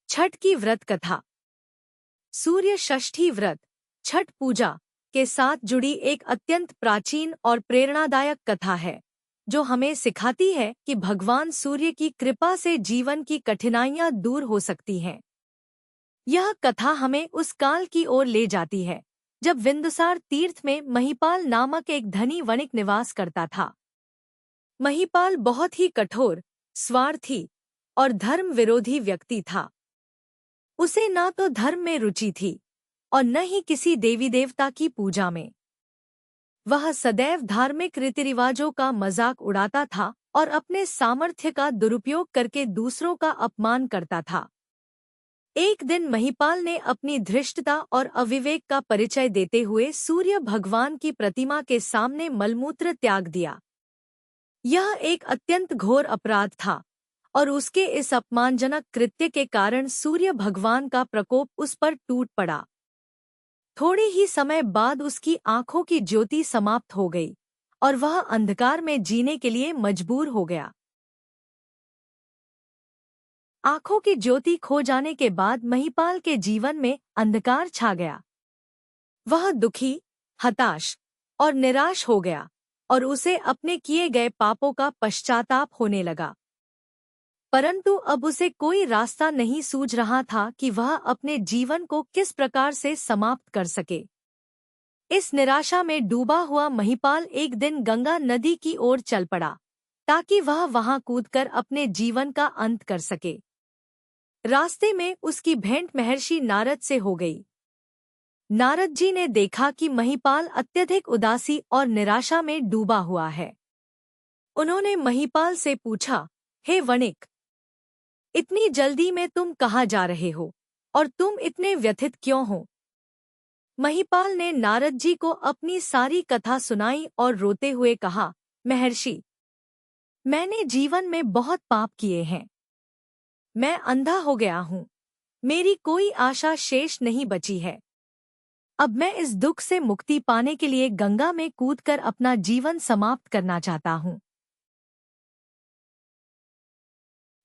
छठ की व्रत कथा। सूर्य षष्ठी व्रत छठ पूजा के साथ जुड़ी एक अत्यंत प्राचीन और प्रेरणादायक कथा है, जो हमें सिखाती है कि भगवान सूर्य की कृपा से जीवन की कठिनाइयां दूर हो सकती हैं। यह कथा हमें उस काल की ओर ले जाती है जब बिंदुसार तीर्थ में महिपाल नामक एक धनी वणिक निवास करता था। महिपाल बहुत ही कठोर, स्वार्थी और धर्म विरोधी व्यक्ति था। उसे ना तो धर्म में रुचि थी और न ही किसी देवी देवता की पूजा में। वह सदैव धार्मिक रीति रिवाजों का मजाक उड़ाता था और अपने सामर्थ्य का दुरुपयोग करके दूसरों का अपमान करता था। एक दिन महिपाल ने अपनी धृष्टता और अविवेक का परिचय देते हुए सूर्य भगवान की प्रतिमा के सामने मलमूत्र त्याग दिया। यह एक अत्यंत घोर अपराध था और उसके इस अपमानजनक कृत्य के कारण सूर्य भगवान का प्रकोप उस पर टूट पड़ा। थोड़े ही समय बाद उसकी आंखों की ज्योति समाप्त हो गई और वह अंधकार में जीने के लिए मजबूर हो गया। आंखों की ज्योति खो जाने के बाद महिपाल के जीवन में अंधकार छा गया। वह दुखी, हताश और निराश हो गया और उसे अपने किए गए पापों का पश्चाताप होने लगा। परंतु अब उसे कोई रास्ता नहीं सूझ रहा था कि वह अपने जीवन को किस प्रकार से समाप्त कर सके। इस निराशा में डूबा हुआ महिपाल एक दिन गंगा नदी की ओर चल पड़ा ताकि वह वहां कूदकर अपने जीवन का अंत कर सके। रास्ते में उसकी भेंट महर्षि नारद से हो गई। नारद जी ने देखा कि महिपाल अत्यधिक उदासी और निराशा में डूबा हुआ है। उन्होंने महिपाल से पूछा, हे वणिक, इतनी जल्दी में तुम कहाँ जा रहे हो और तुम इतने व्यथित क्यों हो? महिपाल ने नारद जी को अपनी सारी कथा सुनाई और रोते हुए कहा, महर्षि, मैंने जीवन में बहुत पाप किए हैं। मैं अंधा हो गया हूँ। मेरी कोई आशा शेष नहीं बची है। अब मैं इस दुख से मुक्ति पाने के लिए गंगा में कूदकर अपना जीवन समाप्त करना चाहता हूँ।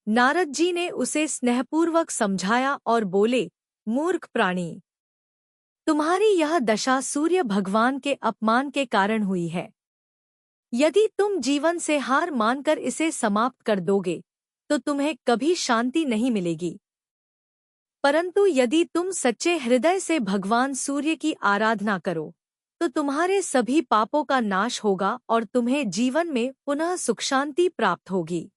नारद जी ने उसे स्नेहपूर्वक समझाया और बोले, मूर्ख प्राणी, तुम्हारी यह दशा सूर्य भगवान के अपमान के कारण हुई है। यदि तुम जीवन से हार मानकर इसे समाप्त कर दोगे तो तुम्हें कभी शांति नहीं मिलेगी। परंतु यदि तुम सच्चे हृदय से भगवान सूर्य की आराधना करो तो तुम्हारे सभी पापों का नाश होगा और तुम्हें जीवन में पुनः सुख शांति प्राप्त होगी।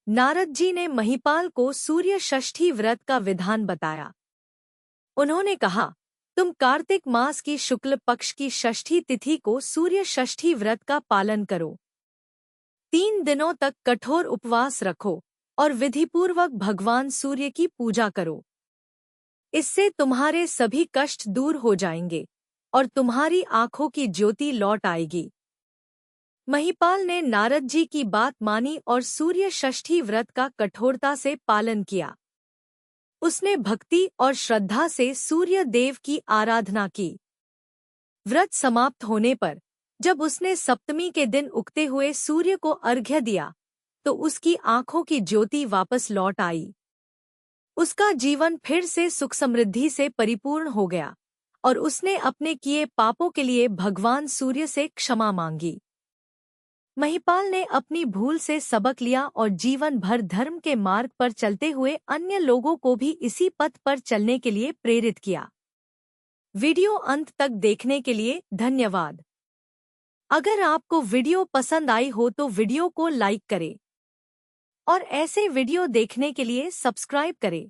नारद जी ने महिपाल को सूर्य षष्ठी व्रत का विधान बताया। उन्होंने कहा, तुम कार्तिक मास की शुक्ल पक्ष की षष्ठी तिथि को सूर्य षष्ठी व्रत का पालन करो। 3 दिनों तक कठोर उपवास रखो और विधिपूर्वक भगवान सूर्य की पूजा करो। इससे तुम्हारे सभी कष्ट दूर हो जाएंगे और तुम्हारी आंखों की ज्योति लौट आएगी। महिपाल ने नारद जी की बात मानी और सूर्य षष्ठी व्रत का कठोरता से पालन किया। उसने भक्ति और श्रद्धा से सूर्य देव की आराधना की। व्रत समाप्त होने पर जब उसने सप्तमी के दिन उगते हुए सूर्य को अर्घ्य दिया तो उसकी आंखों की ज्योति वापस लौट आई। उसका जीवन फिर से सुख समृद्धि से परिपूर्ण हो गया और उसने अपने किए पापों के लिए भगवान सूर्य से क्षमा मांगी। महिपाल ने अपनी भूल से सबक लिया और जीवन भर धर्म के मार्ग पर चलते हुए अन्य लोगों को भी इसी पथ पर चलने के लिए प्रेरित किया। वीडियो अंत तक देखने के लिए धन्यवाद। अगर आपको वीडियो पसंद आई हो तो वीडियो को लाइक करें और ऐसे वीडियो देखने के लिए सब्सक्राइब करें।